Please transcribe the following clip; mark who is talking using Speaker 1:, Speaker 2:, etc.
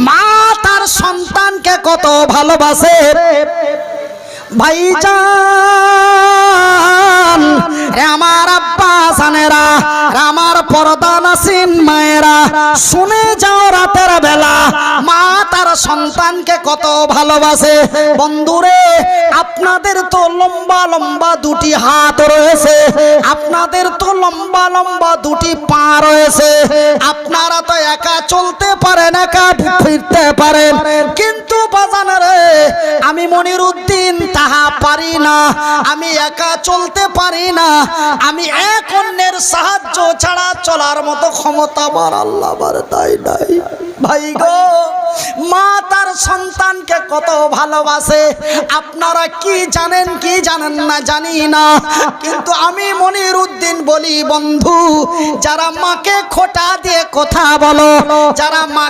Speaker 1: মা তার সন্তানকে কত ভালোবাসে ভাইজান, আমার আব্বা জানেরা, আমার পর্দানাসীন মায়েরা, শুনে যাও রাতের বেলা মা তার সন্তানকে কত ভালোবাসে। বন্ধুরে, আপনাদের তো লম্বা লম্বা দুটি হাত রয়েছে, আপনাদের তো লম্বা লম্বা দুটি পা রয়েছে, আপনারা তো একা চলতে পারেন, একা ফিরতে পারেন, কিন্তু বাজানারে আমি মনিরউদ্দিন তাহা পারি না, আমি একা চলতে পারি না, আমি এক অন্যের সাহায্য ছাড়া চলার মতো ক্ষমতা আমার আল্লাহ আমার তাই নাই। ভাই গো, মা তার সন্তানকে কত ভালোবাসে আপনারা কি জানেন কি জানেন না জানি না, কিন্তু আমি মনিরউদ্দিন বলি বন্ধু, যারা মাকে খোঁটা দিয়ে কথা বলো, যারা মা